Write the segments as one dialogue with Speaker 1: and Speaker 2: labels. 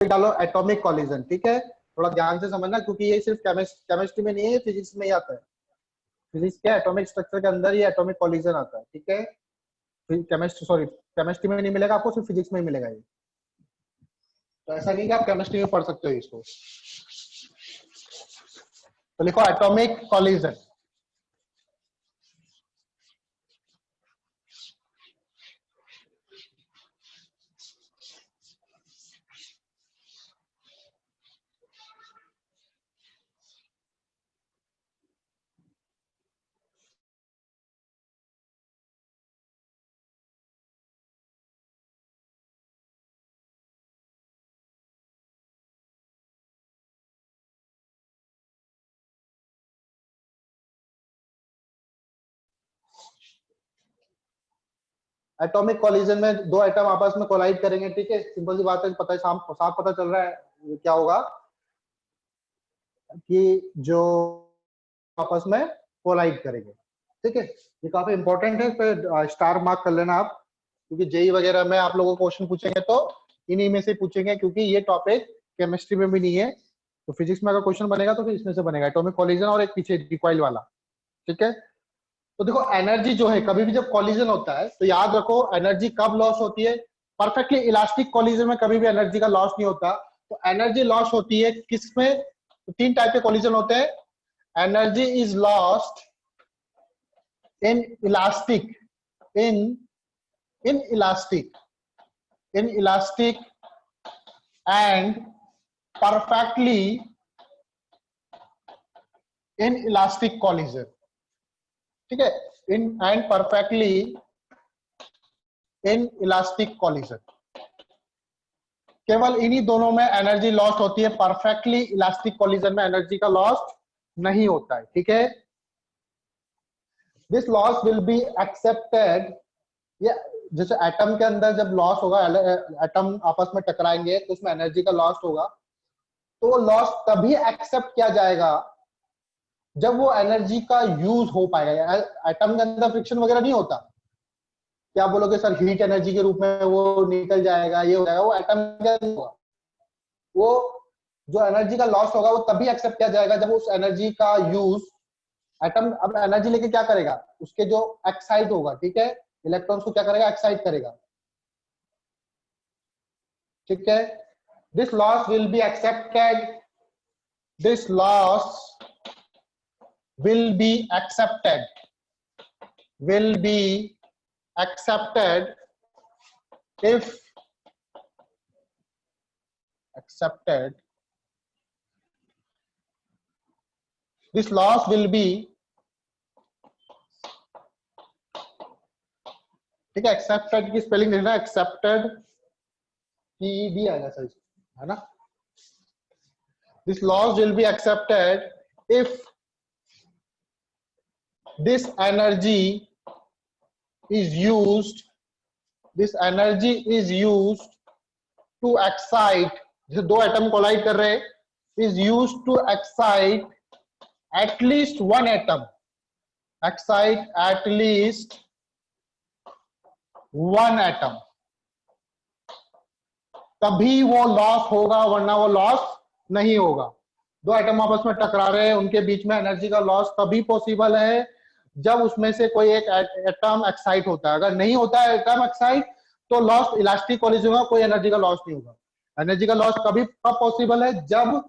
Speaker 1: डालो atomic collision, ठीक है, थोड़ा ध्यान से समझना क्योंकि ये सिर्फ केमिस्ट्री में नहीं है, फिजिक्स में ही आता है। फिजिक्स के एटॉमिक स्ट्रक्चर के अंदर ही एटॉमिक कॉलिजन आता है, ठीक है। केमिस्ट्री में नहीं मिलेगा आपको, सिर्फ फिजिक्स में ही मिलेगा ये। तो ऐसा नहीं कि आप केमिस्ट्री में पढ़ सकते हो इसको। तो लिखो एटॉमिक कॉलिजन। एटॉमिक कॉलिजन में दो एटम आपस में कोलाइड करेंगे, ठीक है, सिंपल सी बात है, पता है, साफ पता चल रहा है क्या होगा कि जो आपस में कोलाइड करेंगे, ठीक है। ये काफी इंपॉर्टेंट है, फिर स्टार मार्क कर लेना आप, क्योंकि जेई वगैरह में आप लोगों को क्वेश्चन पूछेंगे तो इन्हीं में से पूछेंगे, क्योंकि ये टॉपिक केमिस्ट्री में भी नहीं है। तो फिजिक्स में अगर क्वेश्चन बनेगा तो फिर इसमें से बनेगा, एटॉमिक कॉलिजन और एक पीछे रिकॉइल वाला, ठीक है। तो देखो एनर्जी जो है, कभी भी जब कॉलिजन होता है तो याद रखो एनर्जी कब लॉस होती है। परफेक्टली इलास्टिक कॉलिजन में कभी भी एनर्जी का लॉस नहीं होता। तो एनर्जी लॉस होती है किसमें? तो तीन टाइप के कॉलिजन होते हैं। Energy is lost in elastic, in elastic and perfectly inelastic collision, ठीक है, in and perfectly inelastic collision। केवल इन्हीं दोनों में एनर्जी लॉस्ट होती है, परफेक्टली इलास्टिक कॉलिजन में एनर्जी का लॉस नहीं होता है, ठीक है। This loss will be accepted, ये जैसे एटम के अंदर जब लॉस होगा, एटम आपस में टकराएंगे तो उसमें एनर्जी का लॉस होगा, तो लॉस तभी एक्सेप्ट किया जाएगा जब वो एनर्जी का यूज हो पाएगा। एटम के अंदर फ्रिक्शन वगैरह नहीं होता, क्या बोलोगे सर हीट एनर्जी के रूप में वो निकल जाएगा, ये हो जाएगा, वो एटम के अंदर होगा। वो जो एनर्जी का लॉस होगा वो तभी एक्सेप्ट किया जाएगा जब उस एनर्जी का यूज, एटम अब एनर्जी लेके क्या करेगा, उसके जो एक्साइट होगा, ठीक है, इलेक्ट्रॉन्स को क्या करेगा, एक्साइट करेगा, ठीक है। This loss will be accepted, this loss will be accepted if this loss will be, ठीक है, accepted की स्पेलिंग देखना, accepted भी आएगा सर, है ना। this loss will be accepted if this energy is used to excite, जैसे दो एटम कोलाइड कर रहे हैं, is used to excite at least one atom, excite at least one atom, तभी वो लॉस होगा, वरना वो लॉस नहीं होगा। दो एटम आपस में टकरा रहे हैं, उनके बीच में एनर्जी का लॉस तभी पॉसिबल है जब उसमें से कोई एक एटम एक्साइट होता है। अगर नहीं होता है एटम एक्साइट तो लॉस इलास्टिक कॉलिजन होगा, कोई एनर्जी का लॉस नहीं होगा। एनर्जी का लॉस कभी कब पॉसिबल है, जब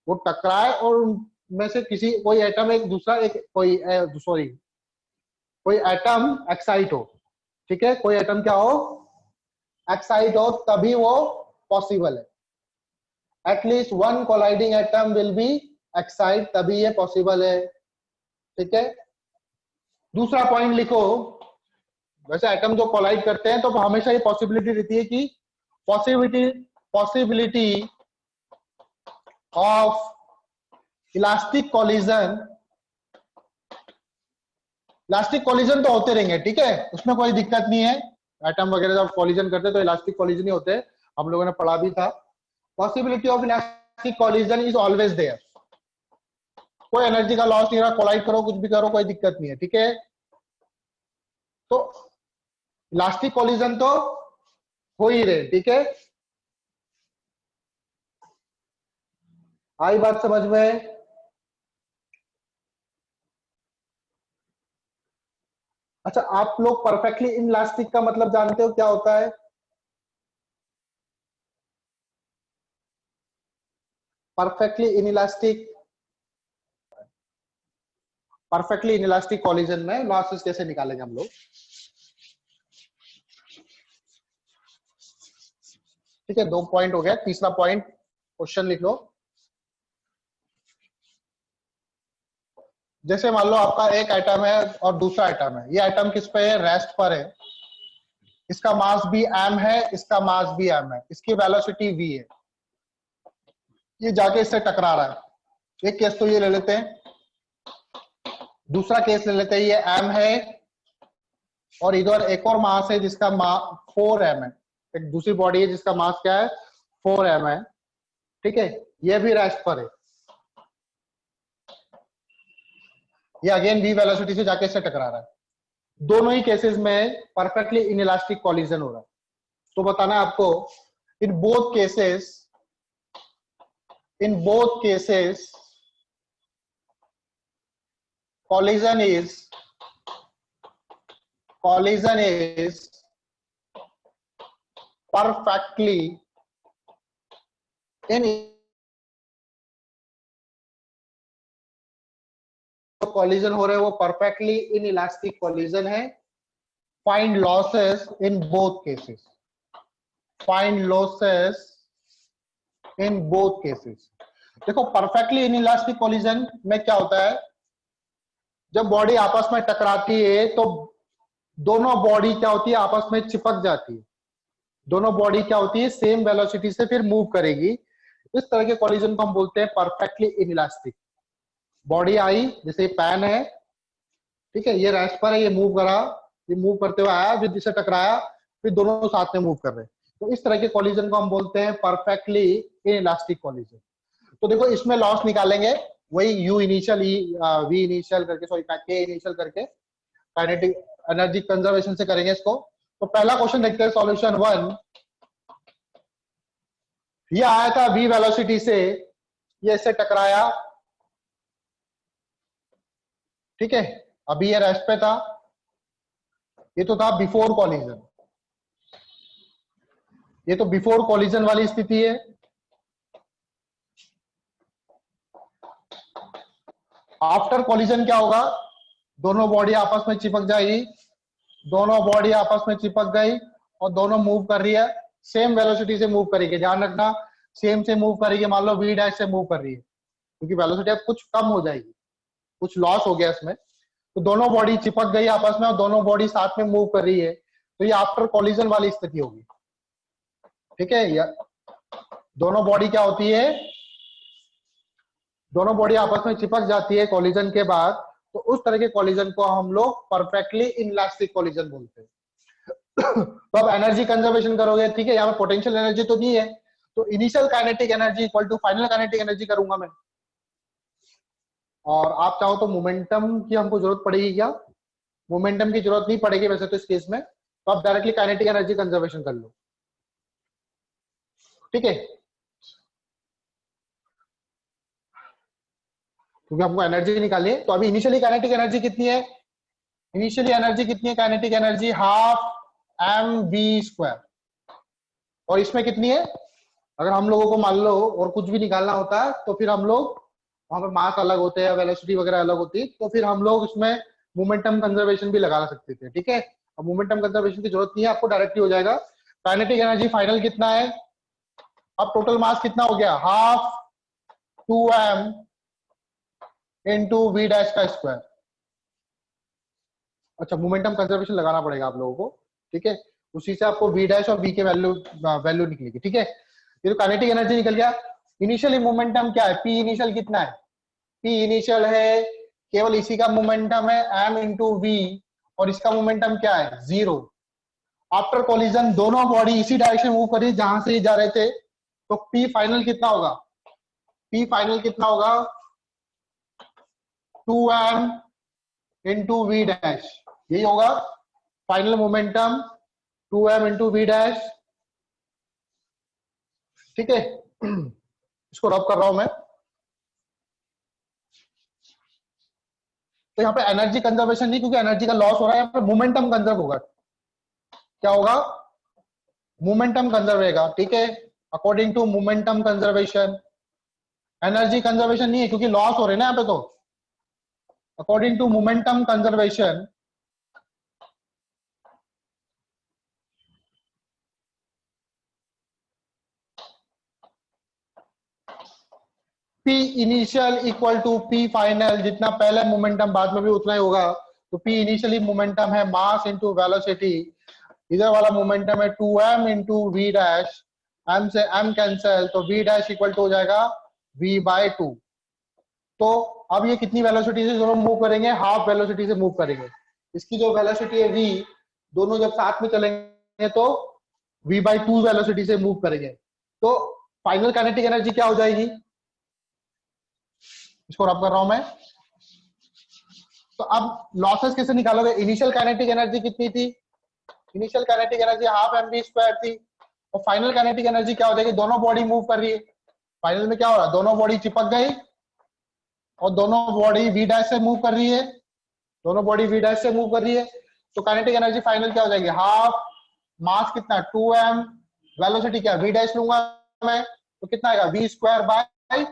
Speaker 1: वो टकराए और उनमें से किसी कोई एटम एक दूसरा एक कोई एटम एक्साइट हो, ठीक है, कोई एटम क्या हो, एक्साइट हो, तभी वो पॉसिबल है। At least one colliding atom will be excite, तभी ये पॉसिबल है, ठीक है। दूसरा पॉइंट लिखो, वैसे एटम जो कोलाइड करते हैं तो हमेशा ये पॉसिबिलिटी रहती है कि पॉसिबिलिटी ऑफ इलास्टिक कॉलिजन तो होते रहेंगे, ठीक है, उसमें कोई दिक्कत नहीं है। एटम वगैरह जब कॉलिजन करते हैं तो इलास्टिक कॉलिजन ही होते हैं, हम लोगों ने पढ़ा भी था। Possibility of elastic collision is always there, कोई एनर्जी का लॉस नहीं रहा, कोलाइड करो कुछ भी करो कोई दिक्कत नहीं है, ठीक है। तो इलास्टिक कॉलिजन तो हो ही रहे, ठीक है। आई बात समझ में? अच्छा, आप लोग परफेक्टली इनलास्टिक का मतलब जानते हो क्या होता है? Perfectly inelastic, perfectly inelastic collision में लॉसेस कैसे निकालेंगे हम लोग? ठीक है, 2 पॉइंट हो गया। तीसरा पॉइंट क्वेश्चन लिख लो। जैसे मान लो आपका एक आइटम है और दूसरा आइटम है, ये आइटम किस पे है? रेस्ट पर है। इसका मास भी m है, इसका मास भी m है, इसकी वेलोसिटी v है। ये जाके इससे टकरा रहा है। एक केस तो ये ले लेते हैं, दूसरा केस ले लेते हैं, ये m है और इधर एक और मास है जिसका मास 4m है। एक दूसरी बॉडी है जिसका मास क्या है? 4m है। ठीक है, ये भी रेस्ट पर है। ये अगेन v वेलोसिटी से जाके इससे टकरा रहा है। दोनों ही केसेस में परफेक्टली इनइलास्टिक कॉलिजन हो रहा है। तो बताना है आपको, in both cases, in both cases collision is perfectly in, collision हो रहे हैं वो परफेक्टली इन इलास्टिक कॉलिजन है। Find losses in both cases, find losses in both cases. देखो, परफेक्टली इन इलास्टिक कॉलिजन में क्या होता है, जब बॉडी आपस में टकराती है तो दोनों बॉडी क्या होती है? आपस में चिपक जाती है। दोनों बॉडी क्या होती है? सेम वेलोसिटी से फिर मूव करेगी। इस तरह के कॉलिजन को हम बोलते हैं परफेक्टली इनइलास्टिक। बॉडी आई, जैसे पैन है, ठीक है, ये रेस्ट पर है, ये मूव करा, ये मूव करते हुए आया, फिर जिससे टकराया, फिर दोनों साथ में मूव कर रहे हैं। तो इस तरह के कॉलिजन को हम बोलते हैं परफेक्टली इनइलास्टिक कॉलिजन। तो देखो, इसमें लॉस निकालेंगे, वही यू इनिशियल, वी इनिशियल करके, सॉरी के इनिशियल करके काइनेटिक एनर्जी कंजर्वेशन से करेंगे इसको। तो पहला क्वेश्चन देखते हैं, सॉल्यूशन 1। ये आया था v वेलोसिटी से, ये इससे टकराया, ठीक है, अभी ये रेस्ट पे था। ये तो था बिफोर कॉलिजन, ये तो बिफोर कॉलिजन वाली स्थिति है। आफ्टर कॉलिजन क्या होगा? दोनों बॉडी आपस में चिपक जाएगी, दोनों बॉडी आपस में चिपक गई और दोनों मूव कर रही है, सेम वेलोसिटी से मूव करेगी। ध्यान रखना, सेम से मूव करेगी। मान लो v डैश से मूव कर रही है, क्योंकि वेलोसिटी अब कुछ कम हो जाएगी, कुछ लॉस हो गया इसमें। तो दोनों बॉडी चिपक गई आपस में और दोनों बॉडी साथ में मूव कर रही है, तो ये आफ्टर कॉलिजन वाली स्थिति होगी। ठीक है, या दोनों बॉडी क्या होती है? दोनों बॉडी आपस में चिपक जाती है कॉलिजन के बाद, तो उस तरह के कॉलिजन को हम लोग परफेक्टली इनइलास्टिक कॉलिजन बोलते हैं। तो अब एनर्जी कंजर्वेशन करोगे, ठीक है, यहाँ पे पोटेंशियल एनर्जी तो नहीं है, तो initial kinetic energy equal to final kinetic energy करूंगा मैं। और आप चाहो तो मोमेंटम की हमको जरूरत पड़ेगी क्या? मोमेंटम की जरूरत नहीं पड़ेगी वैसे तो इस केस में, तो आप डायरेक्टली काइनेटिक एनर्जी कंजर्वेशन कर लो। ठीक है, क्योंकि हमको एनर्जी निकालिए। तो अभी इनिशियली काइनेटिक एनर्जी कितनी है? इनिशियली एनर्जी कितनी है? Kinetic energy half mv²। और इसमें कितनी है? अगर हम लोगों को मान लो और कुछ भी निकालना होता है तो फिर हम लोग, वहां पर मास अलग होते हैं, वेलोसिटी वगैरह अलग होती है, तो फिर हम लोग इसमें मोमेंटम कंजर्वेशन भी लगा सकते थे। ठीक है, अब मोमेंटम कंजर्वेशन की जरूरत नहीं है, आपको डायरेक्टली हो जाएगा। काइनेटिक एनर्जी फाइनल कितना है? अब टोटल मास कितना हो गया? Half 2m into v dash का स्क्वायर। अच्छा, मोमेंटम कंजर्वेशन लगाना पड़ेगा आप लोगों को, ठीक है, उसी से आपको वी डैश और वी के वैल्यू वैल्यू निकलेगी। ठीक है, ये तो काइनेटिक एनर्जी निकल गया। इनिशियली मोमेंटम क्या है? पी इनिशियल कितना है? पी इनिशियल है, केवल इसी का मोमेंटम है m इंटू वी, और इसका मोमेंटम क्या है? 0। आफ्टर कोलिजन दोनों बॉडी इसी डायरेक्शन मूव करी जहां से जा रहे थे, तो पी फाइनल कितना होगा? पी फाइनल कितना होगा? 2m इंटू वी डैश, यही होगा final momentum, 2m into v dash. ठीक है, इसको रब कर रहा हूं मैं। तो यहाँ पे एनर्जी कंजर्वेशन नहीं, क्योंकि एनर्जी का लॉस हो रहा है, यहाँ पे मोमेंटम कंजर्व होगा। क्या होगा? मोमेंटम कंजर्व रहेगा, ठीक है, according to momentum conservation. Energy conservation नहीं है, क्योंकि लॉस हो रहे हैं ना यहाँ पे। तो according to momentum conservation, P initial equal to P final, जितना पहले मोमेंटम बाद में भी उतना ही होगा। तो P इनिशियली मोमेंटम है मास इंटू वेलोसिटी, इधर वाला मोमेंटम है 2m into v dash, m से m कैंसिल, तो v डैश इक्वल टू हो जाएगा v बाय 2। तो अब ये कितनी वेलोसिटी से दोनों मूव करेंगे? हाफ वेलोसिटी से मूव करेंगे। इसकी जो वेलोसिटी है v, दोनों जब साथ में चलेंगे तो v बाय 2 वेलोसिटी से मूव करेंगे। तो फाइनल काइनेटिक एनर्जी क्या हो जाएगी? इसको रब कर रहा हूं मैं। तो अब लॉसेस कैसे निकालोगे? इनिशियल काइनेटिक एनर्जी कितनी थी? Initial kinetic energy half mv square थी। और फाइनल काइनेटिक एनर्जी क्या हो जाएगी? दोनों बॉडी मूव कर रही है, फाइनल में क्या हो रहा है? दोनों बॉडी चिपक गई और दोनों बॉडी v डैश से मूव कर रही है, दोनों बॉडी v डैश से मूव कर रही है। तो काइनेटिक एनर्जी फाइनल क्या हो जाएगी? हाफ मास कितना? 2m, वेलोसिटी क्या? v डैश लूंगा मैं, तो कितना आएगा? v square by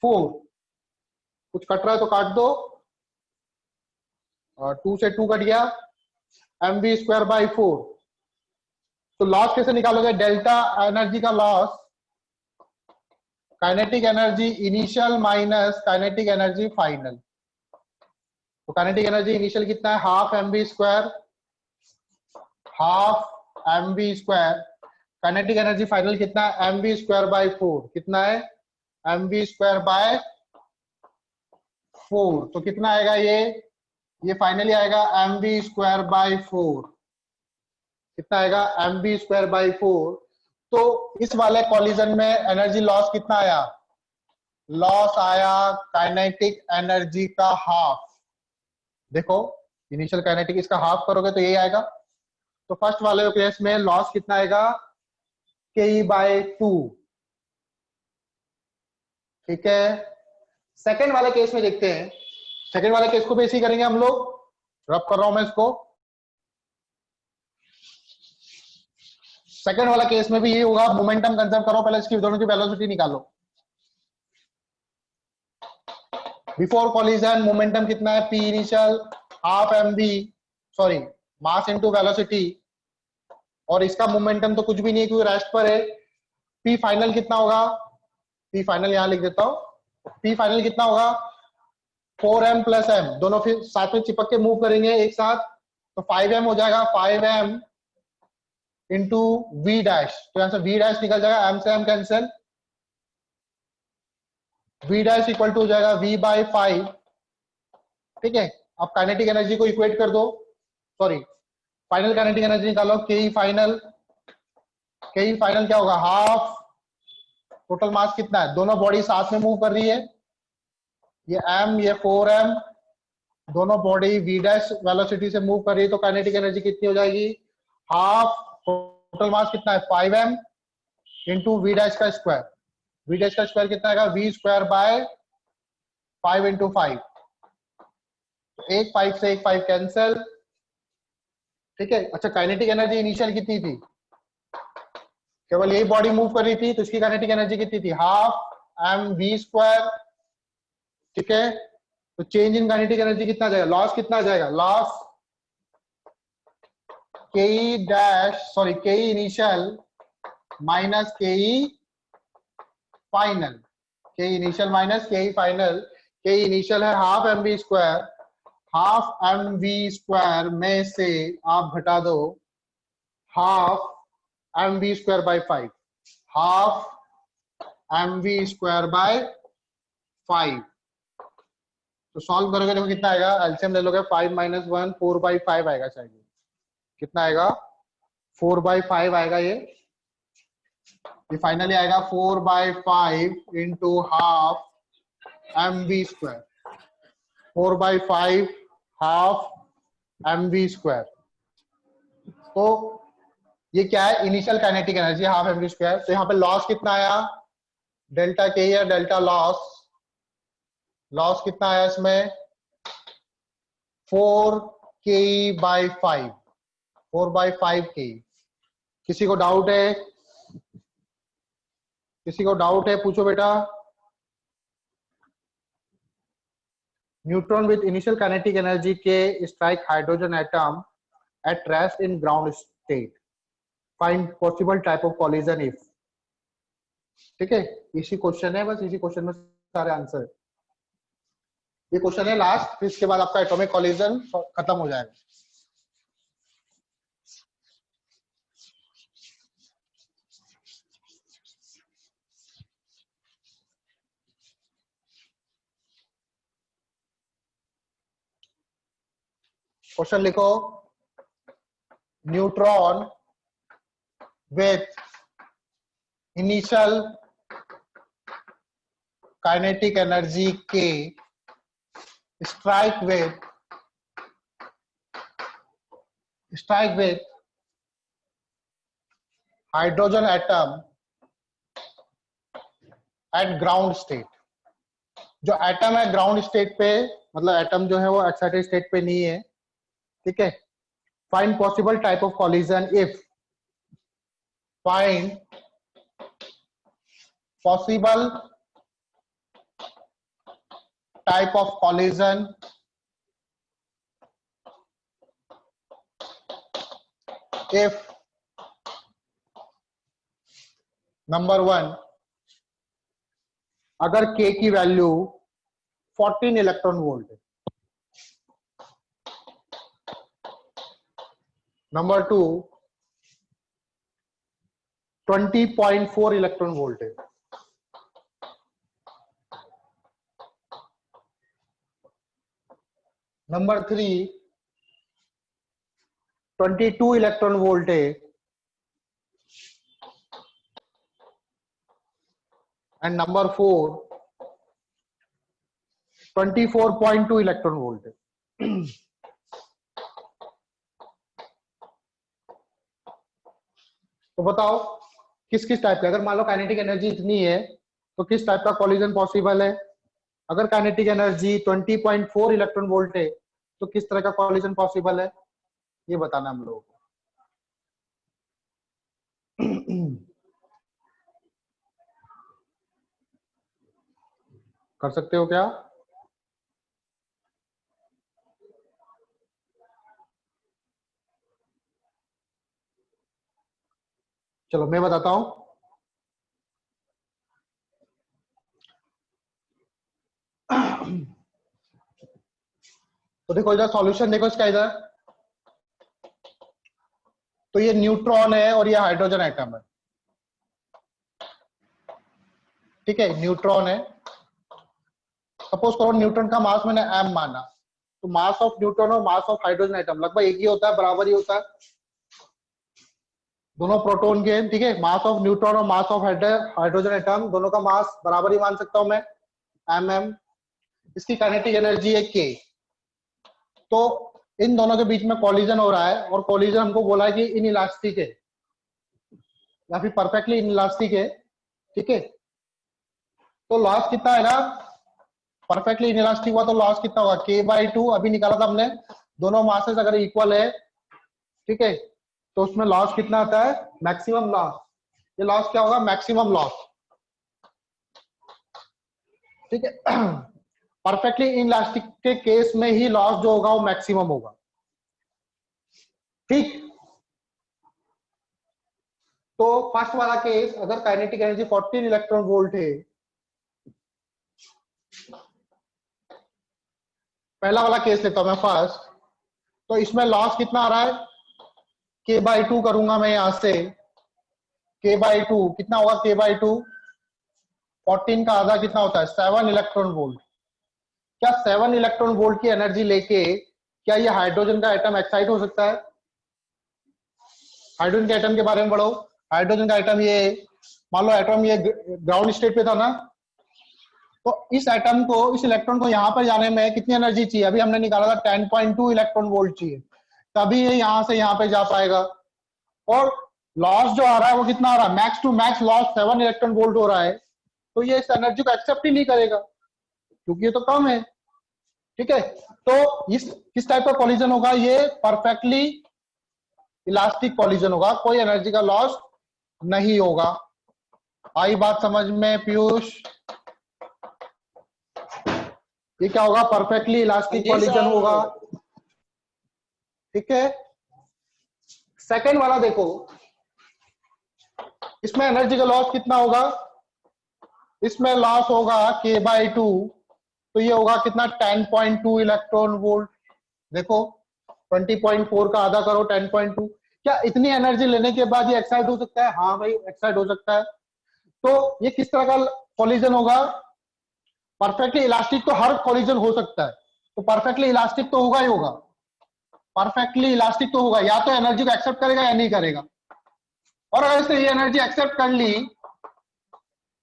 Speaker 1: 4। कुछ कट रहा है तो काट दो, और 2 से 2 कट गया, mv स्क्वायर बाय 4। तो लॉस कैसे निकालोगे? डेल्टा एनर्जी का loss, kinetic energy initial minus kinetic energy final. तो काइनेटिक एनर्जी इनिशियल कितना है? Half mv square, half mv square. Kinetic energy final कितना है? mv square by 4। कितना है? mv square by 4। तो कितना आएगा ये फाइनली आएगा mv स्क्वायर बाय 4। कितना आएगा? mv square by 4। तो इस वाले कॉलिजन में एनर्जी लॉस कितना आया? लॉस आया काइनेटिक एनर्जी का हाफ। देखो, इनिशियल काइनेटिक, इसका हाफ करोगे तो यही आएगा। तो फर्स्ट वाले केस में लॉस कितना आएगा? के बाय 2, ठीक है। सेकेंड वाले केस में देखते हैं। सेकेंड वाले केस को भी ऐसे ही करेंगे हम लोग। रब कर रहा हूं मैं इसको। सेकेंड वाला केस में भी ये होगा, मोमेंटम कंजर्व करो, पहले इसकी दोनों की वेलोसिटी निकालो। बिफोर कॉलिजन मोमेंटम कितना है? P initial half mv, sorry, mass into velocity, और इसका मोमेंटम तो कुछ भी नहीं है क्योंकि रेस्ट पर है। P फाइनल कितना होगा? P फाइनल यहां लिख देता हूं। P फाइनल कितना होगा? 4m प्लस m, दोनों फिर साथ में चिपक के मूव करेंगे एक साथ, तो 5m हो जाएगा। 5m इंटू वी डैश, तो यहां से वी डैश निकल जाएगा, m से m cancel, v dash equal to हो जाएगा v बाय 5, ठीक है। अब काइनेटिक एनर्जी को इक्वेट कर दो, सॉरी, फाइनल काइनेटिक एनर्जी निकालो। के फाइनल, के फाइनल क्या होगा? हाफ टोटल मास कितना है? दोनों बॉडी साथ में मूव कर रही है, ये m ये 4m, दोनों बॉडी v डैश वेलोसिटी से मूव कर रही है। तो काइनेटिक एनर्जी कितनी हो जाएगी? हाफ टोटल मास कितना है? 5m इंटू वी डैश का स्क्वायर। वी डैश का स्क्वायर कितना आएगा? v square by 5 into 5। एक 5 से एक 5 कैंसिल, ठीक है। अच्छा, काइनेटिक एनर्जी इनिशियल कितनी थी? केवल यही बॉडी मूव कर रही थी, तो इसकी काइनेटिक एनर्जी कितनी थी? हाफ mv स्क्वायर, ठीक है। तो चेंज इन काइनेटिक एनर्जी कितना जाएगा? लॉस कितना जाएगा? लॉस के डैश, सॉरी, के इनिशियल माइनस के फाइनल, के इनिशियल माइनस के फाइनल। के इनिशियल है half mv square, half mv square में से आप घटा दो half mv square by 5, half mv square by 5। तो सॉल्व करोगे देखो कितना आएगा? एलसीएम ले लोगे, 5 माइनस 1 4 बाई 5 आएगा शायद। कितना आएगा? 4 बाई 5 आएगा ये फाइनली आएगा 4 by 5 into half mv square, 4 by 5 half mv square. तो ये क्या है? Initial kinetic energy half mv square. तो यहाँ पे लॉस कितना आया? डेल्टा के या डेल्टा लॉस, लॉस कितना आया इसमें? 4 ke/5, 4/5 ke। किसी को डाउट है? किसी को डाउट है? पूछो बेटा। Neutron with initial kinetic energy K strike hydrogen atom at rest in ground state, find possible type of collision if. ठीक है, इसी क्वेश्चन है, बस इसी क्वेश्चन में सारे आंसर है। ये क्वेश्चन है लास्ट, फिर इसके बाद आपका एटॉमिक कॉलिजन खत्म हो जाएगा। क्वेश्चन लिखो, neutron with initial kinetic energy के strike with hydrogen atom at ground state। जो एटम है ग्राउंड स्टेट पे, मतलब एटम जो है वो एक्साइटेड स्टेट पे नहीं है, ठीक है। Find possible type of collision if, find possible type of collision if number 1, अगर K की वैल्यू 14 इलेक्ट्रॉन वोल्ट है। नंबर 2, 20.4 इलेक्ट्रॉन वोल्ट है। नंबर 3, 22 इलेक्ट्रॉन वोल्ट है। एंड नंबर 4, 24.2 इलेक्ट्रॉन वोल्ट है। तो बताओ किस किस टाइप का, अगर मान लो काइनेटिक एनर्जी इतनी है तो किस टाइप का कॉलिजन पॉसिबल है। अगर काइनेटिक एनर्जी 20.4 इलेक्ट्रॉन वोल्ट है तो किस तरह का कॉलिजन पॉसिबल है, ये बताना हम लोगों को। कर सकते हो क्या? चलो मैं बताता हूं। तो देखो इधर सॉल्यूशन देखो इसका इधर, तो ये न्यूट्रॉन है और ये हाइड्रोजन एटम है, ठीक है। न्यूट्रॉन है, सपोज करो न्यूट्रॉन का मास मैंने m माना, तो मास ऑफ न्यूट्रॉन और मास ऑफ हाइड्रोजन एटम लगभग एक ही होता है, बराबर ही होता है दोनों प्रोटॉन के, ठीक है। मास ऑफ न्यूट्रॉन और मास ऑफ हाइड्रोजन एटम दोनों का मास बराबर ही मान सकता हूं मैं, mm। इसकी काइनेटिक एनर्जी है k। तो इन दोनों के बीच में कॉलिजन हो रहा है, और कॉलिजन हमको बोला है कि इनइलास्टिक है या फिर परफेक्टली इनइलास्टिक है, ठीक है। तो लॉस कितना है ना, परफेक्टली इनइलास्टिक हुआ तो लॉस कितना होगा, k/2 अभी निकाला था हमने। दोनों मासेस अगर इक्वल है, ठीक है, तो उसमें लॉस कितना आता है, मैक्सिमम लॉस। ये लॉस क्या होगा, मैक्सिमम लॉस, ठीक है। परफेक्टली इनइलास्टिक के केस में ही लॉस जो होगा वो मैक्सिमम होगा, ठीक। तो फर्स्ट वाला केस, अगर काइनेटिक एनर्जी 14 इलेक्ट्रॉन वोल्ट है, पहला वाला केस लेता हूं मैं फर्स्ट, तो इसमें लॉस कितना आ रहा है, k/2 करूंगा मैं यहां से, k/2 कितना होगा, k/2 14 का आधा कितना होता है, 7 इलेक्ट्रॉन वोल्ट। क्या 7 इलेक्ट्रॉन वोल्ट की एनर्जी लेके क्या ये हाइड्रोजन का एटम एक्साइट हो सकता है? हाइड्रोजन के एटम के बारे में पढ़ो। हाइड्रोजन का एटम, ये मान लो एटम ये ग्राउंड स्टेट पे था ना, तो इस एटम को, इस इलेक्ट्रॉन को यहाँ पर जाने में कितनी एनर्जी चाहिए, अभी हमने निकाला था 10.2 इलेक्ट्रॉन वोल्ट चाहिए, तभी ये यहाँ से यहाँ पे जा पाएगा। और लॉस जो आ रहा है वो कितना आ रहा है, max to max loss 7 electron volt हो रहा है, तो ये इस एनर्जी को एक्सेप्ट ही नहीं करेगा क्योंकि ये तो कम है। ठीक है, तो इस किस टाइप का कॉलिजन होगा, ये परफेक्टली इलास्टिक कॉलिजन होगा, कोई एनर्जी का लॉस नहीं होगा। आई बात समझ में पीयूष? ये क्या होगा, परफेक्टली इलास्टिक
Speaker 2: जी
Speaker 1: कॉलिजन होगा।
Speaker 2: सर।
Speaker 1: ठीक है, सेकेंड वाला देखो, इसमें एनर्जी का लॉस कितना होगा, इसमें लॉस होगा k/2, तो ये होगा कितना 10.2 इलेक्ट्रॉन वोल्ट। देखो 20.4 का आधा करो 10.2, क्या इतनी एनर्जी लेने के बाद ये एक्साइट हो सकता है? हाँ भाई एक्साइट हो सकता है। तो ये किस तरह का कॉलिजन होगा, परफेक्टली इलास्टिक तो हर कॉलिजन हो सकता है, तो परफेक्टली इलास्टिक तो होगा ही होगा, परफेक्टली इलास्टिक तो होगा, या तो एनर्जी को एक्सेप्ट करेगा या नहीं करेगा। और अगर इसने ये एनर्जी एक्सेप्ट कर ली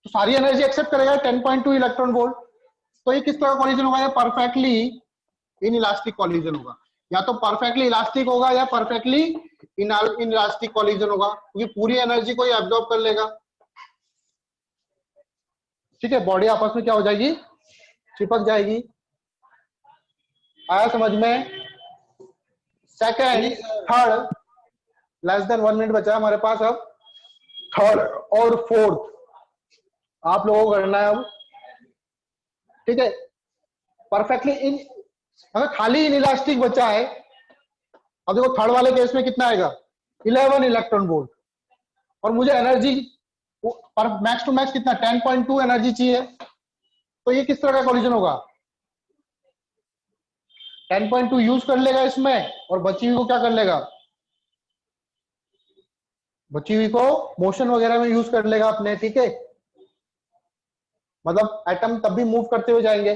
Speaker 1: तो सारी एनर्जी एक्सेप्ट करेगा 10.2 इलेक्ट्रॉन वोल्ट। तो ये किस तरह का कॉलिजन होगा, ये परफेक्टली इन इलास्टिक कॉलिजन होगा, या तो परफेक्टली इलास्टिक होगा या परफेक्टली इन इलास्टिक कॉलिजन होगा, क्योंकि पूरी एनर्जी को ये एब्जॉर्ब कर लेगा। ठीक है, बॉडी आपस में क्या हो जाएगी, चिपक जाएगी। आया समझ में? सेकेंड,
Speaker 2: जी sir.
Speaker 1: Third, less than 1 minute बचा है हमारे पास। अब थर्ड और फोर्थ आप लोगों को करना है अब। ठीक है, परफेक्टली इन, अगर खाली इन इलास्टिक बचा है, अब देखो थर्ड वाले केस में कितना आएगा, 11 इलेक्ट्रॉन वोल्ट, और मुझे एनर्जी पर मैक्स टू मैक्स कितना 10.2 एनर्जी चाहिए। तो ये किस तरह का कॉलिजन होगा, 10.2 यूज कर लेगा इसमें, और बची हुई को क्या कर लेगा, बची हुई को मोशन वगैरह में यूज कर लेगा अपने। ठीक है, मतलब एटम तब भी मूव करते हुए जाएंगे।